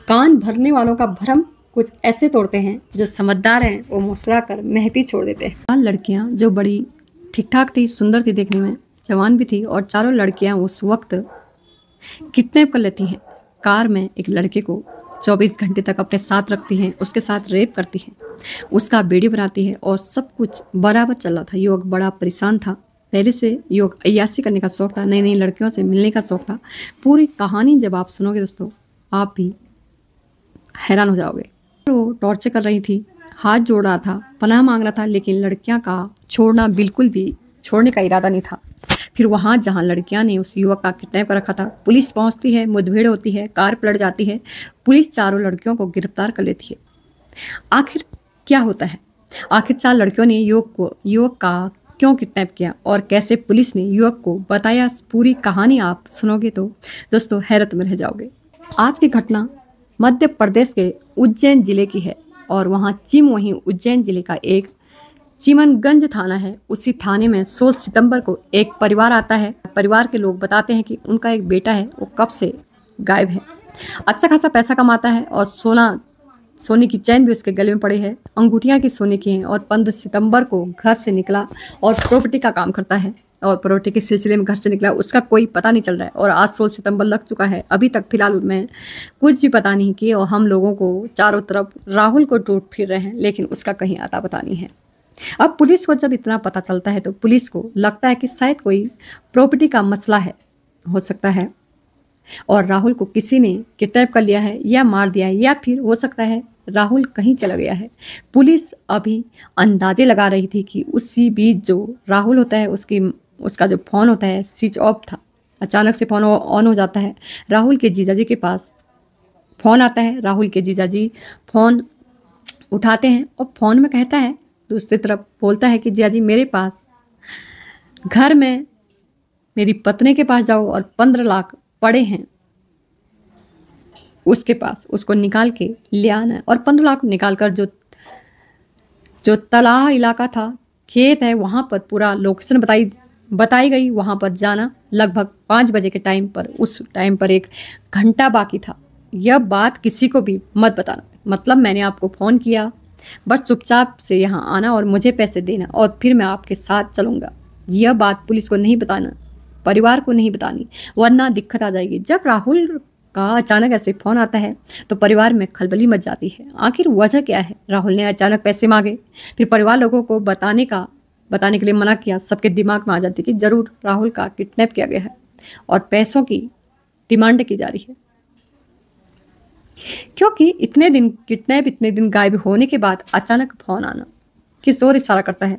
कान भरने वालों का भरम कुछ ऐसे तोड़ते हैं, जो समझदार हैं वो मुस्कुराकर महफिल छोड़ देते हैं। 4 लड़कियां जो बड़ी ठीक ठाक थी, सुंदर थी देखने में, जवान भी थी, और चारों लड़कियां उस वक्त किडनैप कर लेती हैं। कार में एक लड़के को 24 घंटे तक अपने साथ रखती हैं, उसके साथ रेप करती हैं, उसका वीडियो बनाती है, और सब कुछ बराबर चल रहा था। युवक बड़ा परेशान था। पहले से युवक अय्यासी करने का शौक था, नई नई लड़कियों से मिलने का शौक था। पूरी कहानी जब आप सुनोगे दोस्तों, आप भी हैरान हो जाओगे। वो टॉर्चर कर रही थी, हाथ जोड़ रहा था, पनाह मांग रहा था, लेकिन लड़कियां का छोड़ना बिल्कुल भी छोड़ने का इरादा नहीं था। फिर वहाँ जहाँ लड़कियां ने उस युवक का किडनैप कर रखा था, पुलिस पहुंचती है, मुठभेड़ होती है, कार पलट जाती है, पुलिस चारों लड़कियों को गिरफ्तार कर लेती है। आखिर क्या होता है? आखिर 4 लड़कियों ने युवक का क्यों किडनैप किया और कैसे पुलिस ने युवक को बताया? पूरी कहानी आप सुनोगे तो दोस्तों हैरत में रह जाओगे। आज की घटना मध्य प्रदेश के उज्जैन जिले की है, और वहाँ वहीं उज्जैन जिले का एक चिमनगंज थाना है। उसी थाने में 16 सितंबर को एक परिवार आता है। परिवार के लोग बताते हैं कि उनका एक बेटा है, वो कब से गायब है। अच्छा खासा पैसा कमाता है, और सोने की चैन भी उसके गले में पड़ी है, अंगूठियां की सोने की हैं, और 15 सितंबर को घर से निकला और प्रॉपर्टी का काम करता है, और प्रॉपर्टी के सिलसिले में घर से निकला, उसका कोई पता नहीं चल रहा है। और आज 16 सितंबर लग चुका है, अभी तक फिलहाल में कुछ भी पता नहीं कि, और हम लोगों को चारों तरफ राहुल को ढूंढ फिर रहे हैं, लेकिन उसका कहीं आता पता नहीं है। अब पुलिस को जब इतना पता चलता है तो पुलिस को लगता है कि शायद कोई प्रॉपर्टी का मसला है, हो सकता है, और राहुल को किसी ने किडनैप कर लिया है या मार दिया है, या फिर हो सकता है राहुल कहीं चला गया है। पुलिस अभी अंदाजे लगा रही थी कि उसी बीच जो राहुल होता है, उसका जो फ़ोन होता है स्विच ऑफ था, अचानक से फ़ोन ऑन हो जाता है। राहुल के जीजाजी के पास फ़ोन आता है, राहुल के जीजाजी फ़ोन उठाते हैं, और फ़ोन में कहता है, दूसरी तरफ बोलता है कि जीजाजी मेरे पास घर में मेरी पत्नी के पास जाओ, और 15 लाख पड़े हैं उसके पास, उसको निकाल के ले आना है। और 15 लाख निकाल कर जो तलाह इलाका था, खेत है, वहाँ पर पूरा लोकेशन बताई गई, वहाँ पर जाना लगभग 5 बजे के टाइम पर। उस टाइम पर 1 घंटा बाकी था। यह बात किसी को भी मत बताना, मतलब मैंने आपको फ़ोन किया, बस चुपचाप से यहाँ आना और मुझे पैसे देना, और फिर मैं आपके साथ चलूँगा। यह बात पुलिस को नहीं बताना, परिवार को नहीं बतानी, वरना दिक्कत आ जाएगी। जब राहुल का अचानक ऐसे फ़ोन आता है तो परिवार में खलबली मच जाती है। आखिर वजह क्या है? राहुल ने अचानक पैसे मांगे, फिर परिवार लोगों को बताने के लिए मना किया। सबके दिमाग में आ जाती कि ज़रूर राहुल का किडनैप किया गया है और पैसों की डिमांड की जा रही है, क्योंकि इतने दिन गायब होने के बाद अचानक फ़ोन आना किस ओर इशारा करता है?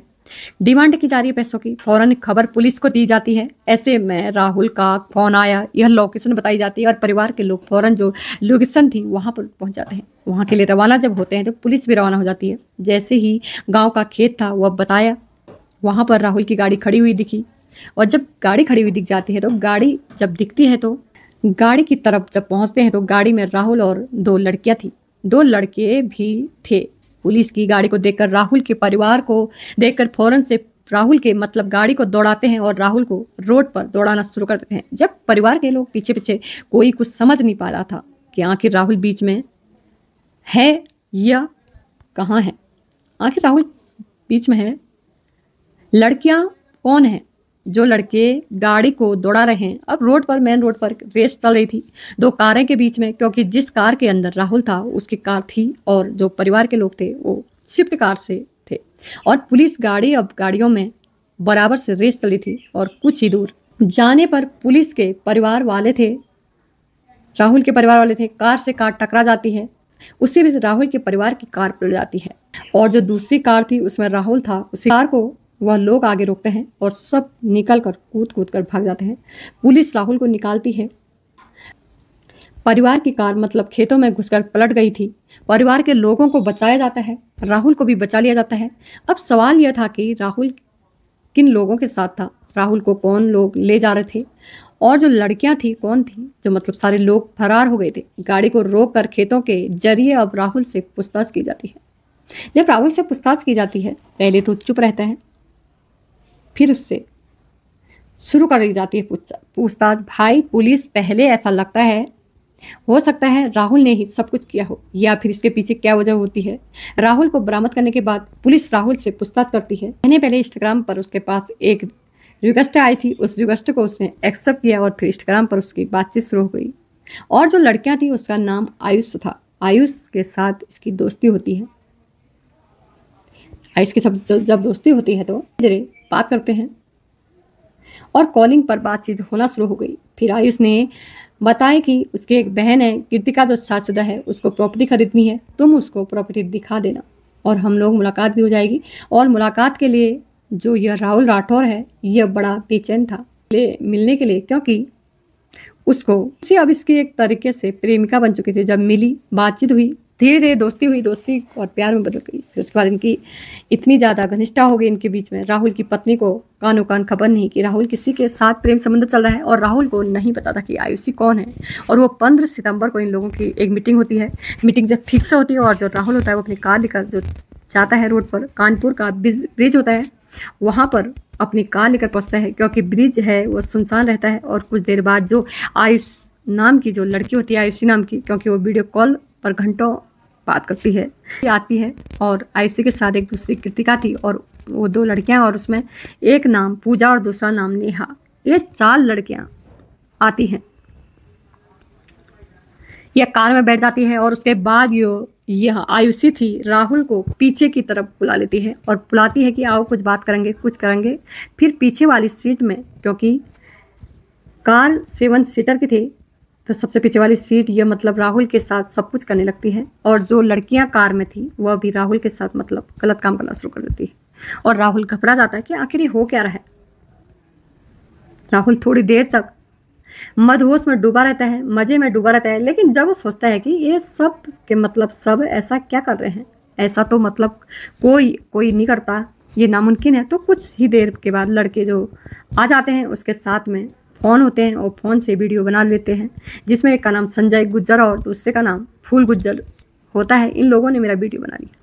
डिमांड की जा रही है पैसों की। फौरन खबर पुलिस को दी जाती है। ऐसे में राहुल का फ़ोन आया, यह लोकेशन बताई जाती है, और परिवार के लोग फौरन जो लोकेशन थी वहाँ पर पहुँच जाते हैं। वहाँ के लिए रवाना जब होते हैं तो पुलिस भी रवाना हो जाती है। जैसे ही गाँव का खेत था वह बताया, वहाँ पर राहुल की गाड़ी खड़ी हुई दिखी, और जब गाड़ी खड़ी हुई दिख जाती है तो गाड़ी जब दिखती है तो गाड़ी की तरफ जब पहुँचते हैं तो गाड़ी में राहुल और 2 लड़कियाँ थी, 2 लड़के भी थे। पुलिस की गाड़ी को देखकर, राहुल के परिवार को देखकर फौरन से राहुल के गाड़ी को दौड़ाते हैं और राहुल को रोड पर दौड़ाना शुरू कर देते हैं। जब परिवार के लोग पीछे पीछे, कोई कुछ समझ नहीं पा रहा था कि आखिर राहुल बीच में है या कहाँ है। आखिर राहुल बीच में है, लड़कियां कौन है? जो लड़के गाड़ी को दौड़ा रहे हैं। अब मेन रोड पर रेस चल रही थी 2 कारें के बीच में, क्योंकि जिस कार के अंदर राहुल था उसकी कार थी, और जो परिवार के लोग थे वो स्विफ्ट कार से थे। और पुलिस गाड़ियों में बराबर से रेस चली थी, और कुछ ही दूर जाने पर पुलिस के परिवार वाले थे, राहुल के परिवार वाले थे, कार से कार टकरा जाती है। उसी बीच राहुल के परिवार की कार पलट जाती है, और जो दूसरी कार थी उसमें राहुल था, उसी कार को वह लोग आगे रोकते हैं और सब निकल कर कूद कर भाग जाते हैं। पुलिस राहुल को निकालती है। परिवार की कार खेतों में घुसकर पलट गई थी। परिवार के लोगों को बचाया जाता है, राहुल को भी बचा लिया जाता है। अब सवाल यह था कि राहुल किन लोगों के साथ था, राहुल को कौन लोग ले जा रहे थे, और जो लड़कियां थी कौन थी, जो सारे लोग फरार हो गए थे। गाड़ी को रोक कर खेतों के जरिए अब राहुल से पूछताछ की जाती है। जब राहुल से पूछताछ की जाती है, पहले तो चुप रहता है, फिर उससे शुरू कर दी जाती है पूछताछ। भाई पुलिस पहले ऐसा लगता है हो सकता है राहुल ने ही सब कुछ किया हो, या फिर इसके पीछे क्या वजह होती है। राहुल को बरामद करने के बाद पुलिस राहुल से पूछताछ करती है। महीने पहले इंस्टाग्राम पर उसके पास एक रिक्वेस्ट आई थी, उस रिक्वेस्ट को उसने एक्सेप्ट किया और फिर इंस्टाग्राम पर उसकी बातचीत शुरू हो गई। और जो लड़कियां थी उसका नाम आयुष था। आयुष के साथ इसकी दोस्ती होती है। आयुष के साथ जब दोस्ती होती है तो धीरे बात करते हैं और कॉलिंग पर बातचीत होना शुरू हो गई। फिर आयुष ने बताया कि उसकी एक बहन है कृतिका जो शादीशुदा है, उसको प्रॉपर्टी खरीदनी है, तुम उसको प्रॉपर्टी दिखा देना और हम लोग मुलाकात भी हो जाएगी। और मुलाकात के लिए जो यह राहुल राठौर है यह बड़ा बेचैन था मिलने के लिए, क्योंकि उसको अब इसकी एक तरीके से प्रेमिका बन चुकी थी। जब मिली, बातचीत हुई, धीरे धीरे दोस्ती हुई, दोस्ती और प्यार में बदल गई। फिर उसके बाद इनकी इतनी ज़्यादा घनिष्ठता हो गई इनके बीच में। राहुल की पत्नी को कानों कान खबर नहीं कि राहुल किसी के साथ प्रेम संबंध चल रहा है और राहुल को नहीं पता था कि आयुषी कौन है। और वो 15 सितंबर को इन लोगों की एक मीटिंग होती है। मीटिंग जब फिक्स होती है और जो राहुल होता है वो अपनी कार लेकर जो जाता है रोड पर, कानपुर का ब्रिज होता है, वहाँ पर अपनी कार लेकर पहुँचता है, क्योंकि ब्रिज है वो सुनसान रहता है। और कुछ देर बाद जो आयुष नाम की जो लड़की होती है, आयुषी नाम की, क्योंकि वो वीडियो कॉल पर घंटों बात करती है, आती है। और आयुषी के साथ एक दूसरी कृतिका थी और वो 2 लड़कियां, और उसमें एक नाम पूजा और दूसरा नाम नेहा। ये 4 लड़कियां आती हैं। यह कार में बैठ जाती है और उसके बाद यह आयुषी थी राहुल को पीछे की तरफ बुला लेती है और बुलाती है कि आओ कुछ बात करेंगे, कुछ करेंगे। फिर पीछे वाली सीट में, क्योंकि कार 7 सीटर की थी, तो सबसे पीछे वाली सीट यह मतलब राहुल के साथ सब कुछ करने लगती है। और जो लड़कियां कार में थी वह भी राहुल के साथ मतलब गलत काम करना शुरू कर देती है। और राहुल घबरा जाता है कि आखिर ये हो क्या रहा है। राहुल थोड़ी देर तक मदहोश में डूबा रहता है, मजे में डूबा रहता है। लेकिन जब वो सोचता है कि ये सब के मतलब सब ऐसा क्या कर रहे हैं, ऐसा तो मतलब कोई नहीं करता, ये नामुमकिन है, तो कुछ ही देर के बाद लड़के जो आ जाते हैं उसके साथ में फ़ोन होते हैं और फ़ोन से वीडियो बना लेते हैं, जिसमें एक का नाम संजय गुज्जर और दूसरे का नाम फूल गुज्जर होता है। इन लोगों ने मेरा वीडियो बना लिया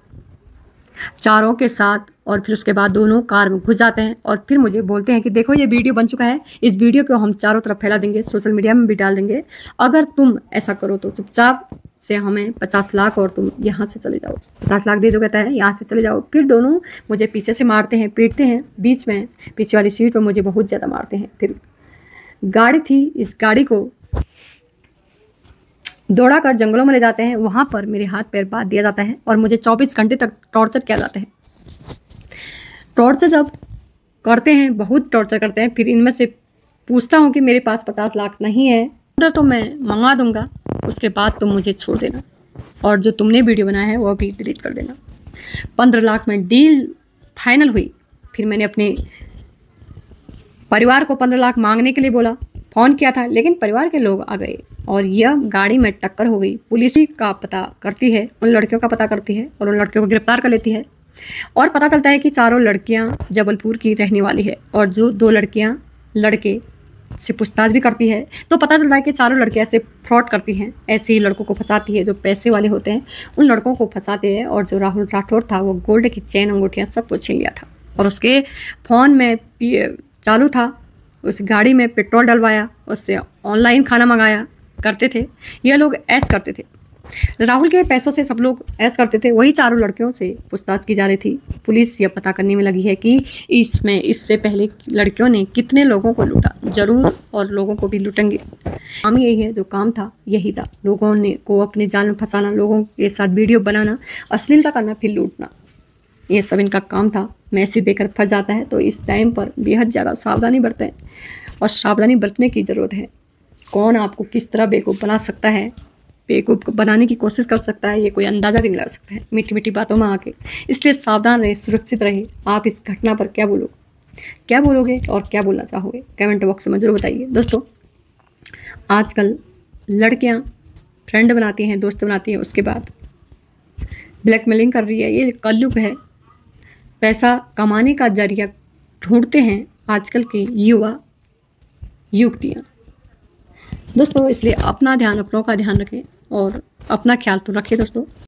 चारों के साथ। और फिर उसके बाद दोनों कार में घुस जाते हैं और फिर मुझे बोलते हैं कि देखो ये वीडियो बन चुका है, इस वीडियो को हम चारों तरफ फैला देंगे, सोशल मीडिया में भी डाल देंगे। अगर तुम ऐसा करो तो चुपचाप से हमें 50 लाख और तुम यहाँ से चले जाओ, 50 लाख दे दो, कहता है यहाँ से चले जाओ। फिर दोनों मुझे पीछे से मारते हैं, पीटते हैं, बीच में पीछे वाली सीट पर मुझे बहुत ज़्यादा मारते हैं। फिर गाड़ी थी, इस गाड़ी को दौड़ा कर जंगलों में ले जाते हैं। वहाँ पर मेरे हाथ पैर बांध दिया जाता है और मुझे 24 घंटे तक टॉर्चर किया जाता है। टॉर्चर जब करते हैं, बहुत टॉर्चर करते हैं, फिर इनमें से पूछता हूँ कि मेरे पास 50 लाख नहीं है तो मैं मंगा दूंगा, उसके बाद तुम मुझे छोड़ देना और जो तुमने वीडियो बनाया है वो भी डिलीट कर देना। 15 लाख में डील फाइनल हुई। फिर मैंने अपने परिवार को 15 लाख मांगने के लिए बोला, फ़ोन किया था, लेकिन परिवार के लोग आ गए और यह गाड़ी में टक्कर हो गई। पुलिस का पता करती है, उन लड़कियों का पता करती है और उन लड़कियों को गिरफ्तार कर लेती है। और पता चलता है कि चारों लड़कियां जबलपुर की रहने वाली है और जो 2 लड़कियां लड़के से पूछताछ भी करती है, तो पता चलता है कि चारों लड़कियां ऐसे फ्रॉड करती हैं, ऐसे ही लड़कों को फंसाती है, जो पैसे वाले होते हैं उन लड़कों को फंसाते हैं। और जो राहुल राठौर था वो गोल्ड की चेन अंगूठियाँ सब कुछ छीन लिया था और उसके फ़ोन में चालू था, उस गाड़ी में पेट्रोल डलवाया, उससे ऑनलाइन खाना मंगाया करते थे। ये लोग ऐश करते थे, राहुल के पैसों से सब लोग ऐश करते थे। वही चारों लड़कियों से पूछताछ की जा रही थी। पुलिस ये पता करने में लगी है कि इससे पहले लड़कियों ने कितने लोगों को लूटा, जरूर और लोगों को भी लूटेंगे। काम यही है, जो काम था यही था, लोगों ने को अपने जाल में फंसाना, लोगों के साथ वीडियो बनाना, अश्लीलता करना, फिर लूटना, ये सब इनका काम था। मैसेज देकर फंस जाता है तो इस टाइम पर बेहद ज़्यादा सावधानी बरतें और सावधानी बरतने की ज़रूरत है। कौन आपको किस तरह बेवकूफ़ बना सकता है, बेवकूफ़ बनाने की कोशिश कर सकता है, ये कोई अंदाज़ा नहीं लगा सकता है मीठी मीठी बातों में आके। इसलिए सावधान रहे, सुरक्षित रहे। आप इस घटना पर क्या बोलोगे और क्या बोलना चाहोगे, कमेंट बॉक्स में जरूर बताइए। दोस्तों, आजकल लड़कियां फ्रेंड बनाती हैं, दोस्त बनाती हैं, उसके बाद ब्लैकमेलिंग कर रही है। ये कलयुग है, पैसा कमाने का जरिया ढूंढते हैं आजकल की युवतियाँ। दोस्तों, इसलिए अपना ध्यान, अपनों का ध्यान रखें और अपना ख्याल तो रखें दोस्तों।